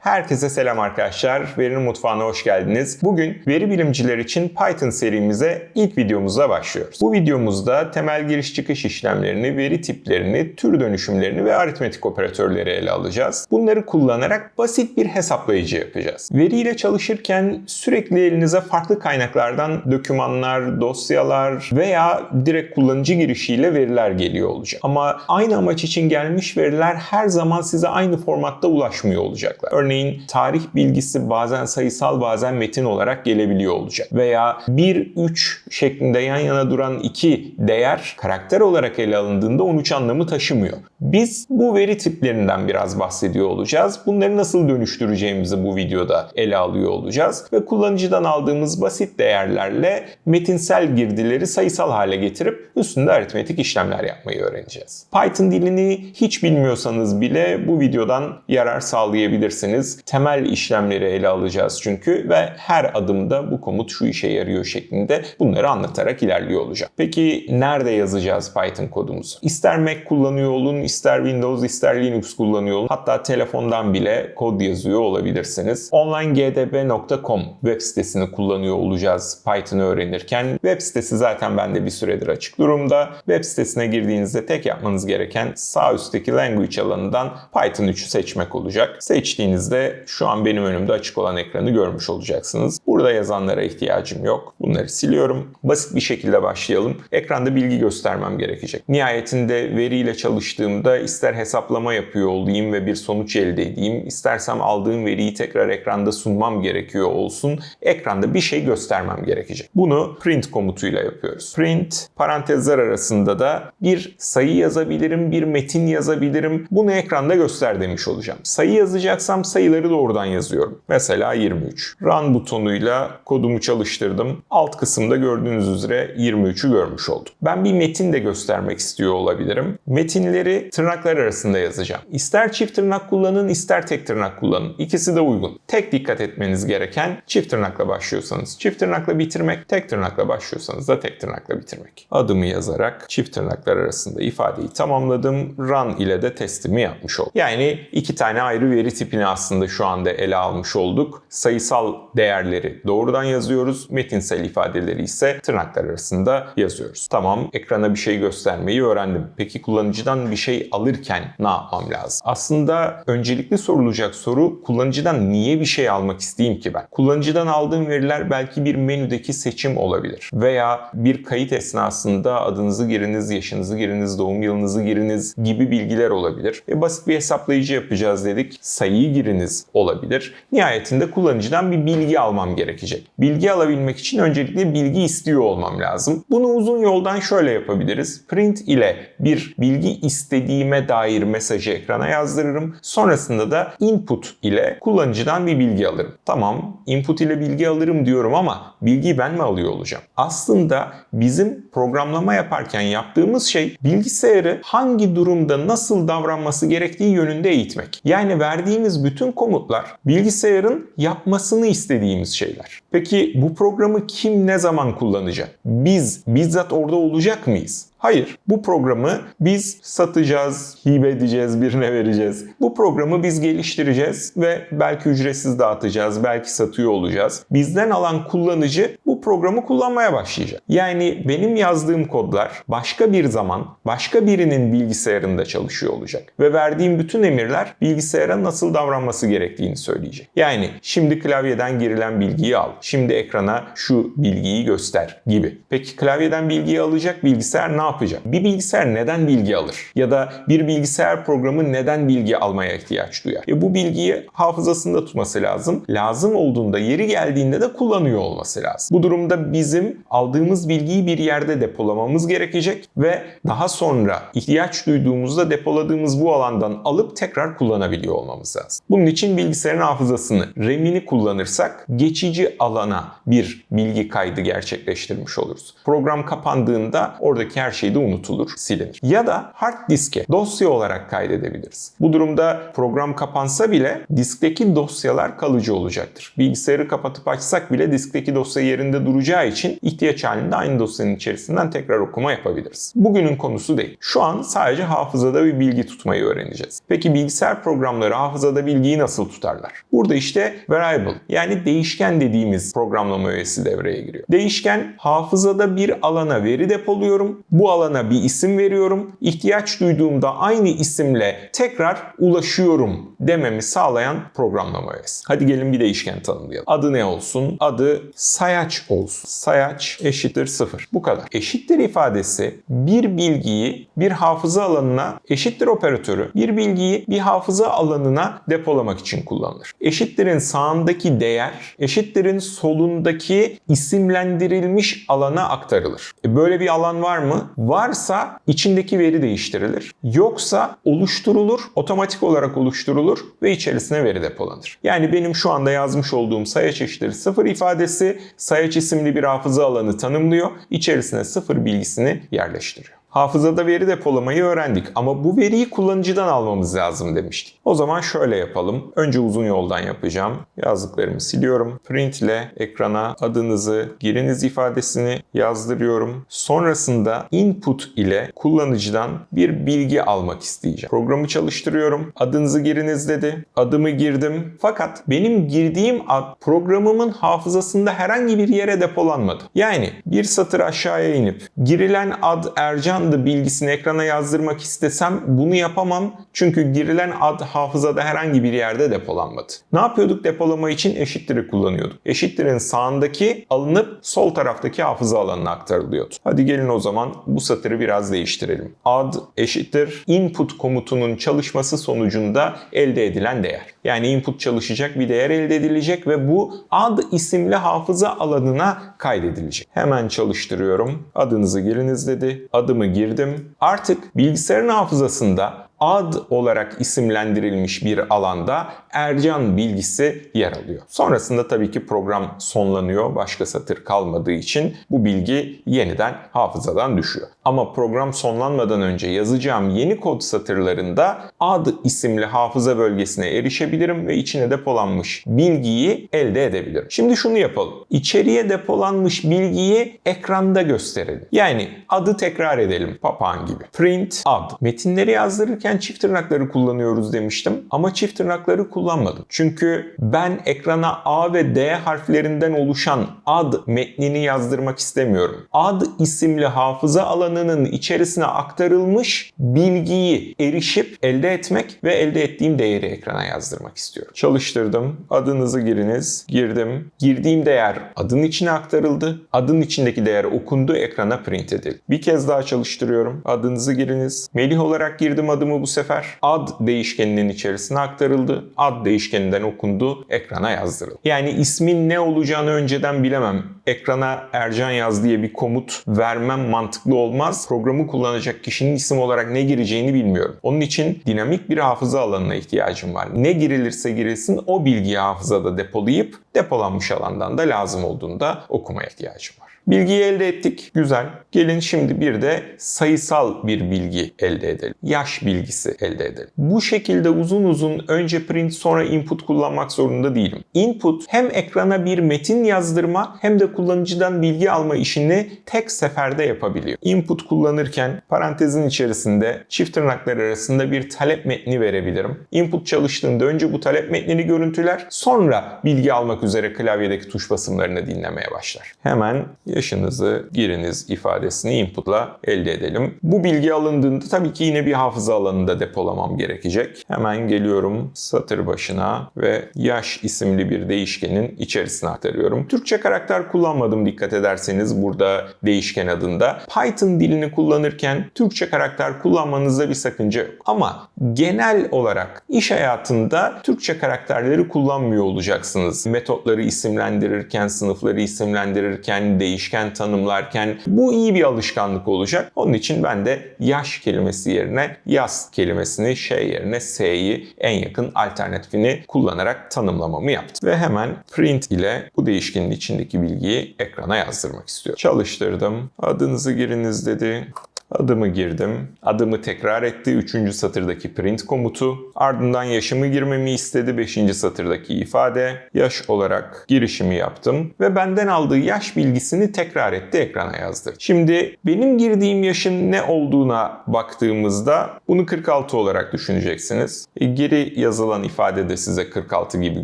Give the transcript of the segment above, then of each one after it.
Herkese selam arkadaşlar. Verinin Mutfağı'na hoş geldiniz. Bugün veri bilimciler için Python serimize ilk videomuzla başlıyoruz. Bu videomuzda temel giriş çıkış işlemlerini, veri tiplerini, tür dönüşümlerini ve aritmetik operatörleri ele alacağız. Bunları kullanarak basit bir hesaplayıcı yapacağız. Veriyle çalışırken sürekli elinize farklı kaynaklardan dokümanlar, dosyalar veya direkt kullanıcı girişiyle veriler geliyor olacak. Ama aynı amaç için gelmiş veriler her zaman size aynı formatta ulaşmıyor olacaklar. Örneğin tarih bilgisi bazen sayısal bazen metin olarak gelebiliyor olacak. Veya 1-3 şeklinde yan yana duran iki değer karakter olarak ele alındığında 13 anlamı taşımıyor. Biz bu veri tiplerinden biraz bahsediyor olacağız. Bunları nasıl dönüştüreceğimizi bu videoda ele alıyor olacağız. Ve kullanıcıdan aldığımız basit değerlerle metinsel girdileri sayısal hale getirip üstünde aritmetik işlemler yapmayı öğreneceğiz. Python dilini hiç bilmiyorsanız bile bu videodan yarar sağlayabilirsiniz. Temel işlemleri ele alacağız çünkü ve her adımda bu komut şu işe yarıyor şeklinde bunları anlatarak ilerliyor olacak. Peki nerede yazacağız Python kodumuzu? İster Mac kullanıyor olun, ister Windows, ister Linux kullanıyor olun. Hatta telefondan bile kod yazıyor olabilirsiniz. onlinegdb.com web sitesini kullanıyor olacağız Python'ı öğrenirken. Web sitesi zaten bende bir süredir açık durumda. Web sitesine girdiğinizde tek yapmanız gereken sağ üstteki language alanından Python 3'ü seçmek olacak. Seçtiğinizde şu an benim önümde açık olan ekranı görmüş olacaksınız. Burada yazanlara ihtiyacım yok. Bunları siliyorum. Basit bir şekilde başlayalım. Ekranda bilgi göstermem gerekecek. Nihayetinde veriyle çalıştığımda ister hesaplama yapıyor olayım ve bir sonuç elde edeyim, istersem aldığım veriyi tekrar ekranda sunmam gerekiyor olsun. Ekranda bir şey göstermem gerekecek. Bunu print komutuyla yapıyoruz. Print parantezler arasında da bir sayı yazabilirim, bir metin yazabilirim. Bunu ekranda göster demiş olacağım. Sayı yazacaksam sayıları doğrudan yazıyorum. Mesela 23. Run butonuyla kodumu çalıştırdım. Alt kısımda gördüğünüz üzere 23'ü görmüş oldum. Ben bir metin de göstermek istiyor olabilirim. Metinleri tırnaklar arasında yazacağım. İster çift tırnak kullanın, ister tek tırnak kullanın. İkisi de uygun. Tek dikkat etmeniz gereken çift tırnakla başlıyorsanız çift tırnakla bitirmek, tek tırnakla başlıyorsanız da tek tırnakla bitirmek. Adımı yazarak çift tırnaklar arasında ifadeyi tamamladım. Run ile de testimi yapmış oldum. Yani iki tane ayrı veri tipini aslında şu anda ele almış olduk. Sayısal değerleri doğrudan yazıyoruz. Metinsel ifadeleri ise tırnaklar arasında yazıyoruz. Tamam, ekrana bir şey göstermeyi öğrendim. Peki kullanıcıdan bir şey alırken ne yapmam lazım? Aslında öncelikli sorulacak soru, kullanıcıdan niye bir şey almak isteyeyim ki ben? Kullanıcıdan aldığım veriler belki bir menüdeki seçim olabilir. Veya bir kayıt esnasında adınızı giriniz, yaşınızı giriniz, doğum yılınızı giriniz gibi bilgiler olabilir. Basit bir hesaplayıcı yapacağız dedik. Sayıyı giriniz olabilir. Nihayetinde kullanıcıdan bir bilgi almam gerekecek. Bilgi alabilmek için öncelikle bilgi istiyor olmam lazım. Bunu uzun yoldan şöyle yapabiliriz. Print ile bir bilgi istediğime dair mesajı ekrana yazdırırım. Sonrasında da input ile kullanıcıdan bir bilgi alırım. Tamam, input ile bilgi alırım diyorum ama bilgiyi ben mi alıyor olacağım? Aslında bizim programlama yaparken yaptığımız şey bilgisayarı hangi durumda nasıl davranması gerektiği yönünde eğitmek. Yani verdiğimiz bütün komutlar bilgisayarın yapmasını istediğimiz şeyler. Peki bu programı kim ne zaman kullanacak? Biz bizzat orada olacak mıyız? Hayır. Bu programı biz satacağız, hibe edeceğiz, birine vereceğiz. Bu programı biz geliştireceğiz ve belki ücretsiz dağıtacağız, belki satıyor olacağız. Bizden alan kullanıcı bu programı kullanmaya başlayacak. Yani benim yazdığım kodlar başka bir zaman, başka birinin bilgisayarında çalışıyor olacak. Ve verdiğim bütün emirler bilgisayara nasıl davranması gerektiğini söyleyecek. Yani şimdi klavyeden girilen bilgiyi al, şimdi ekrana şu bilgiyi göster gibi. Peki klavyeden bilgiyi alacak bilgisayar ne yapacak? Bir bilgisayar neden bilgi alır? Ya da bir bilgisayar programı neden bilgi almaya ihtiyaç duyar? Bu bilgiyi hafızasında tutması lazım. Lazım olduğunda, yeri geldiğinde de kullanıyor olması lazım. Bu durumda bizim aldığımız bilgiyi bir yerde depolamamız gerekecek ve daha sonra ihtiyaç duyduğumuzda depoladığımız bu alandan alıp tekrar kullanabiliyor olmamız lazım. Bunun için bilgisayarın hafızasını, RAM'ini kullanırsak geçici alana bir bilgi kaydı gerçekleştirmiş oluruz. Program kapandığında oradaki her şey de unutulur, silinir. Ya da hard diske dosya olarak kaydedebiliriz. Bu durumda program kapansa bile diskteki dosyalar kalıcı olacaktır. Bilgisayarı kapatıp açsak bile diskteki dosya yerinde duracağı için ihtiyaç halinde aynı dosyanın içerisinden tekrar okuma yapabiliriz. Bugünün konusu değil. Şu an sadece hafızada bir bilgi tutmayı öğreneceğiz. Peki bilgisayar programları hafızada bilgiyi nasıl tutarlar? Burada işte variable yani değişken dediğimiz programlama öğesi devreye giriyor. Değişken hafızada bir alana veri depoluyorum. Bu alana bir isim veriyorum. İhtiyaç duyduğumda aynı isimle tekrar ulaşıyorum dememi sağlayan programlama öğesi. Hadi gelin bir değişken tanımlayalım. Adı ne olsun? Adı sayaç olsun. Sayaç eşittir 0. Bu kadar. Eşittir ifadesi bir bilgiyi bir hafıza alanına, eşittir operatörü bir bilgiyi bir hafıza alanına depolamak için kullanılır. Eşittirin sağındaki değer, eşittirin solundaki isimlendirilmiş alana aktarılır. Böyle bir alan var mı? Varsa içindeki veri değiştirilir. Yoksa oluşturulur, otomatik olarak oluşturulur ve içerisine veri depolanır. Yani benim şu anda yazmış olduğum sayaç eşittir 0 ifadesi sayaç isimli bir hafıza alanı tanımlıyor. İçerisine 0 bilgisini yerleştiriyor. Hafızada veri depolamayı öğrendik ama bu veriyi kullanıcıdan almamız lazım demiştik. O zaman şöyle yapalım. Önce uzun yoldan yapacağım. Yazdıklarımı siliyorum. Print ile ekrana adınızı giriniz ifadesini yazdırıyorum. Sonrasında input ile kullanıcıdan bir bilgi almak isteyeceğim. Programı çalıştırıyorum. Adınızı giriniz dedi. Adımı girdim. Fakat benim girdiğim ad programımın hafızasında herhangi bir yere depolanmadı. Yani bir satır aşağıya inip girilen ad Ercan bilgisini ekrana yazdırmak istesem bunu yapamam. Çünkü girilen ad hafızada herhangi bir yerde depolanmadı. Ne yapıyorduk depolama için? Eşittir'i kullanıyorduk. Eşittir'in sağındaki alınıp sol taraftaki hafıza alanına aktarılıyordu. Hadi gelin o zaman bu satırı biraz değiştirelim. Ad eşittir input komutunun çalışması sonucunda elde edilen değer. Yani input çalışacak bir değer elde edilecek ve bu ad isimli hafıza alanına kaydedilecek. Hemen çalıştırıyorum. Adınızı giriniz dedi. Adımı girdim. Artık bilgisayarın hafızasında ad olarak isimlendirilmiş bir alanda Ercan bilgisi yer alıyor. Sonrasında tabii ki program sonlanıyor. Başka satır kalmadığı için bu bilgi yeniden hafızadan düşüyor. Ama program sonlanmadan önce yazacağım yeni kod satırlarında ad isimli hafıza bölgesine erişebilirim ve içine depolanmış bilgiyi elde edebilirim. Şimdi şunu yapalım. İçeriye depolanmış bilgiyi ekranda gösterelim. Yani adı tekrar edelim papağan gibi. Print ad. Metinleri yazdırırken çift tırnakları kullanıyoruz demiştim ama çift tırnakları kullanmadım. Çünkü ben ekrana A ve D harflerinden oluşan ad metnini yazdırmak istemiyorum. Ad isimli hafıza alanının içerisine aktarılmış bilgiyi erişip elde etmek ve elde ettiğim değeri ekrana yazdırmak istiyorum. Çalıştırdım. Adınızı giriniz. Girdim. Girdiğim değer adın içine aktarıldı. Adın içindeki değer okundu, ekrana print edildi. Bir kez daha çalıştırıyorum. Adınızı giriniz. Melih olarak girdim adımı bu sefer. Ad değişkeninin içerisine aktarıldı. Ad değişkeninden okundu, ekrana yazdırıldı. Yani ismin ne olacağını önceden bilemem. Ekrana Ercan yaz diye bir komut vermem mantıklı olmaz. Programı kullanacak kişinin isim olarak ne gireceğini bilmiyorum. Onun için dinamik bir hafıza alanına ihtiyacım var. Ne girilirse girilsin o bilgiyi hafızada depolayıp depolanmış alandan da lazım olduğunda okumaya ihtiyacım var. Bilgiyi elde ettik. Güzel. Gelin şimdi bir de sayısal bir bilgi elde edelim. Yaş bilgisi elde edelim. Bu şekilde uzun uzun önce print sonra input kullanmak zorunda değilim. Input hem ekrana bir metin yazdırma hem de kullanıcıdan bilgi alma işini tek seferde yapabiliyor. Input kullanırken parantezin içerisinde çift tırnaklar arasında bir talep metni verebilirim. Input çalıştığında önce bu talep metnini görüntüler, sonra bilgi almak üzere klavyedeki tuş basımlarını dinlemeye başlar. Hemen yaşınızı giriniz ifadesini input'la elde edelim. Bu bilgi alındığında tabii ki yine bir hafıza alanında depolamam gerekecek. Hemen geliyorum satır başına ve yaş isimli bir değişkenin içerisine aktarıyorum. Türkçe karakter kullanmadım dikkat ederseniz burada değişken adında. Python dilini kullanırken Türkçe karakter kullanmanızda bir sakınca yok. Ama genel olarak iş hayatında Türkçe karakterleri kullanmıyor olacaksınız. Metotları isimlendirirken, sınıfları isimlendirirken, değişken tanımlarken bu iyi bir alışkanlık olacak. Onun için ben de yaş kelimesi yerine yaz kelimesini, şey yerine s'yi en yakın alternatifini kullanarak tanımlamamı yaptım. Ve hemen print ile bu değişkenin içindeki bilgiyi ekrana yazdırmak istiyorum. Çalıştırdım. Adınızı giriniz dedi. Adımı girdim. Adımı tekrar etti. 3. satırdaki print komutu. Ardından yaşımı girmemi istedi. 5. satırdaki ifade. Yaş olarak girişimi yaptım. Ve benden aldığı yaş bilgisini tekrar etti. Ekrana yazdırdı. Şimdi benim girdiğim yaşın ne olduğuna baktığımızda bunu 46 olarak düşüneceksiniz. Geri yazılan ifade de size 46 gibi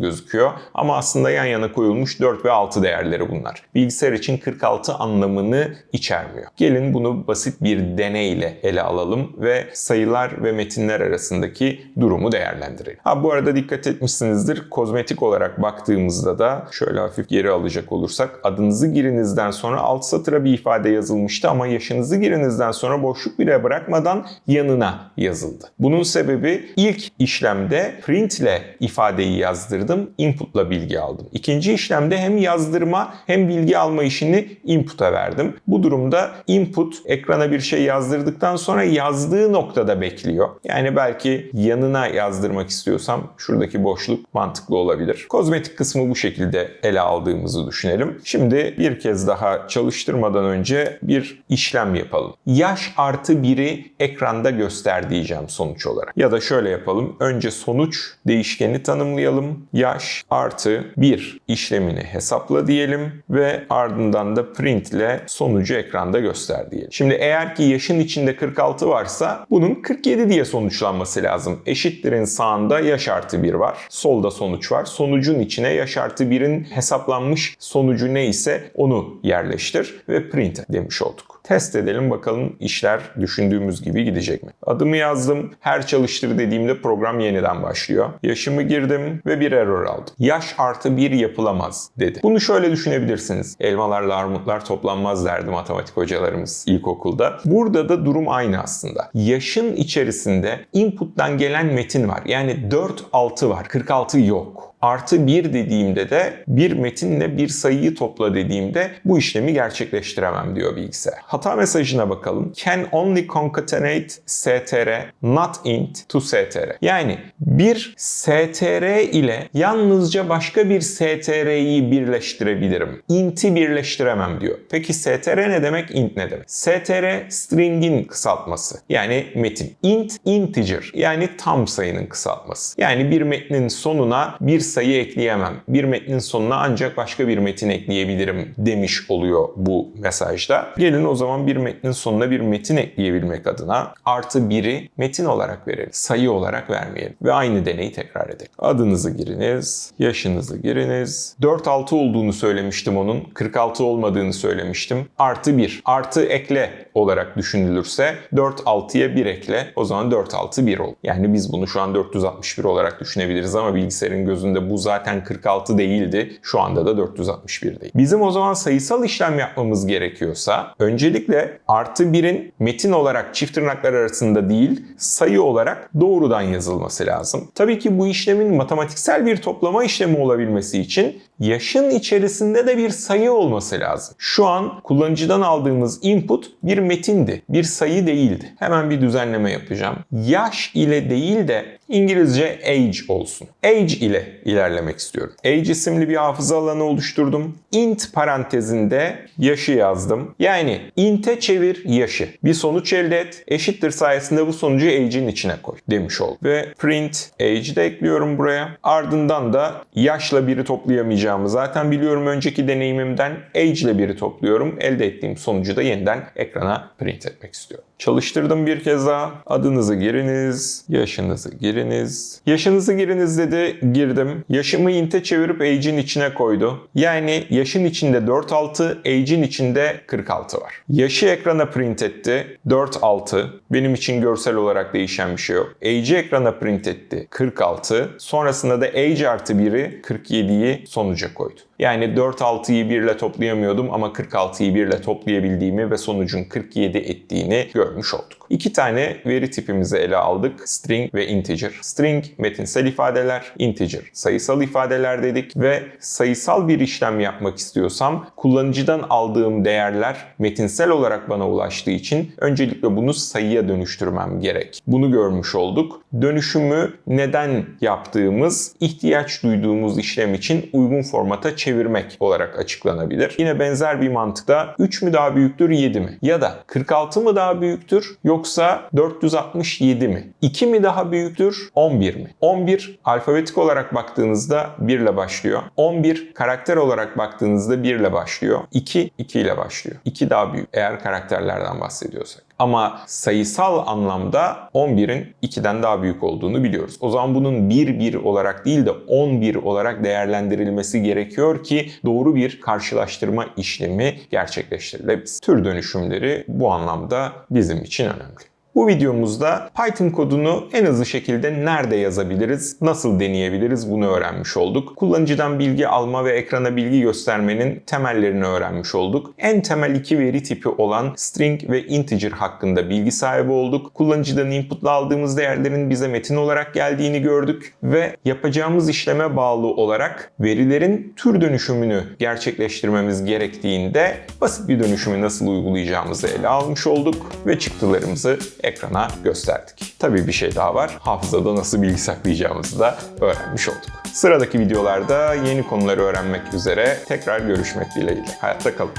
gözüküyor. Ama aslında yan yana koyulmuş 4 ve 6 değerleri bunlar. Bilgisayar için 46 anlamını içermiyor. Gelin bunu basit bir deney ile ele alalım ve sayılar ve metinler arasındaki durumu değerlendirelim. Bu arada dikkat etmişsinizdir. Kozmetik olarak baktığımızda da şöyle hafif geri alacak olursak adınızı girinizden sonra alt satıra bir ifade yazılmıştı ama yaşınızı girinizden sonra boşluk bile bırakmadan yanına yazıldı. Bunun sebebi ilk işlemde print ile ifadeyi yazdırdım, input'la bilgi aldım. İkinci işlemde hem yazdırma hem bilgi alma işini input'a verdim. Bu durumda input ekrana bir şey yazdırdıktan sonra yazdığı noktada bekliyor. Yani belki yanına yazdırmak istiyorsam şuradaki boşluk mantıklı olabilir. Kozmetik kısmı bu şekilde ele aldığımızı düşünelim. Şimdi bir kez daha çalıştırmadan önce bir işlem yapalım. Yaş artı 1'i ekranda göster diyeceğim sonuç olarak. Ya da şöyle yapalım. Önce sonuç değişkeni tanımlayalım. Yaş artı 1 işlemini hesapla diyelim ve ardından da print ile sonucu ekranda göster diyelim. Şimdi eğer ki yaşın içinde 46 varsa bunun 47 diye sonuçlanması lazım. Eşittirin sağında yaş artı 1 var. Solda sonuç var. Sonucun içine yaş artı 1'in hesaplanmış sonucu neyse onu yerleştir ve print demiş olduk. Test edelim bakalım işler düşündüğümüz gibi gidecek mi? Adımı yazdım. Her çalıştır dediğimde program yeniden başlıyor. Yaşımı girdim ve bir error aldım. Yaş artı 1 yapılamaz dedi. Bunu şöyle düşünebilirsiniz. Elmalarla armutlar toplanmaz derdi matematik hocalarımız ilkokulda. Burada da durum aynı aslında. Yaşın içerisinde input'tan gelen metin var. Yani 4-6 var. 46 yok. Artı 1 dediğimde de bir metinle bir sayıyı topla dediğimde bu işlemi gerçekleştiremem diyor bilgisayar. Hata mesajına bakalım. Can only concatenate str not int to str. Yani bir str ile yalnızca başka bir str'yi birleştirebilirim. Int'i birleştiremem diyor. Peki str ne demek? Int ne demek? Str string'in kısaltması. Yani metin. Int integer. Yani tam sayının kısaltması. Yani bir metnin sonuna bir sayı ekleyemem. Bir metnin sonuna ancak başka bir metin ekleyebilirim demiş oluyor bu mesajda. Gelin o zaman bir metnin sonuna bir metin ekleyebilmek adına artı 1'i metin olarak verelim. Sayı olarak vermeyelim. Ve aynı deneyi tekrar edelim. Adınızı giriniz. Yaşınızı giriniz. 4-6 olduğunu söylemiştim onun. 46 olmadığını söylemiştim. Artı 1. Artı ekle olarak düşünülürse 4-6'ya 1 ekle. O zaman 4-6 1 olur. Yani biz bunu şu an 461 olarak düşünebiliriz ama bilgisayarın gözünde bu zaten 46 değildi. Şu anda da 461 değil. Bizim o zaman sayısal işlem yapmamız gerekiyorsa öncelikle artı 1'in metin olarak çift tırnaklar arasında değil sayı olarak doğrudan yazılması lazım. Tabii ki bu işlemin matematiksel bir toplama işlemi olabilmesi için yaşın içerisinde de bir sayı olması lazım. Şu an kullanıcıdan aldığımız input bir metindi, bir sayı değildi. Hemen bir düzenleme yapacağım. Yaş ile değil de İngilizce age olsun. Age ile ilerlemek istiyorum. Age isimli bir hafıza alanı oluşturdum. Int parantezinde yaşı yazdım. Yani int'e çevir yaşı. Bir sonuç elde et. Eşittir sayesinde bu sonucu age'in içine koy demiş oldum. Ve print age de ekliyorum buraya. Ardından da yaşla 1'i toplayamayacağımı zaten biliyorum önceki deneyimimden. Age ile 1'i topluyorum. Elde ettiğim sonucu da yeniden ekrana print etmek istiyorum. Çalıştırdım bir kez daha. Adınızı giriniz. Yaşınızı giriniz. Yaşınızı giriniz dedi. Girdim. Yaşımı int'e çevirip age'in içine koydu. Yani yaşın içinde 4-6, age'in içinde 46 var. Yaşı ekrana print etti. 4-6. Benim için görsel olarak değişen bir şey yok. Age'i ekrana print etti. 46. Sonrasında da age artı 1'i 47'yi sonuca koydu. Yani 4-6'yı 1 ile toplayamıyordum ama 46'yı 1 ile toplayabildiğimi ve sonucun 47 ettiğini görmüş olduk. İki tane veri tipimizi ele aldık. String ve integer. String metinsel ifadeler, integer sayısal ifadeler dedik ve sayısal bir işlem yapmak istiyorsam kullanıcıdan aldığım değerler metinsel olarak bana ulaştığı için öncelikle bunu sayıya dönüştürmem gerek. Bunu görmüş olduk. Dönüşümü neden yaptığımız ihtiyaç duyduğumuz işlem için uygun formata çevirmek olarak açıklanabilir. Yine benzer bir mantıkta 3 mü daha büyüktür 7 mi? Ya da 46 mı daha büyüktür yoksa 467 mi? 2 mi daha büyüktür 11 mi? 11 alfabetik olarak baktığınızda 1 ile başlıyor. 11 karakter olarak baktığınızda 1 ile başlıyor. 2 ile başlıyor. 2 daha büyük eğer karakterlerden bahsediyorsak. Ama sayısal anlamda 11'in 2'den daha büyük olduğunu biliyoruz. O zaman bunun 1 olarak değil de 11 olarak değerlendirilmesi gerekiyor ki doğru bir karşılaştırma işlemi gerçekleştirilebilsin. Tür dönüşümleri bu anlamda bizim için önemli. Bu videomuzda Python kodunu en hızlı şekilde nerede yazabiliriz, nasıl deneyebiliriz bunu öğrenmiş olduk. Kullanıcıdan bilgi alma ve ekrana bilgi göstermenin temellerini öğrenmiş olduk. En temel iki veri tipi olan string ve integer hakkında bilgi sahibi olduk. Kullanıcıdan input'la aldığımız değerlerin bize metin olarak geldiğini gördük ve yapacağımız işleme bağlı olarak verilerin tür dönüşümünü gerçekleştirmemiz gerektiğinde basit bir dönüşümü nasıl uygulayacağımızı ele almış olduk ve çıktılarımızı ekrana gösterdik. Tabii bir şey daha var. Hafızada nasıl bilgi saklayacağımızı da öğrenmiş olduk. Sıradaki videolarda yeni konuları öğrenmek üzere tekrar görüşmek dileğiyle. Hayatta kalın.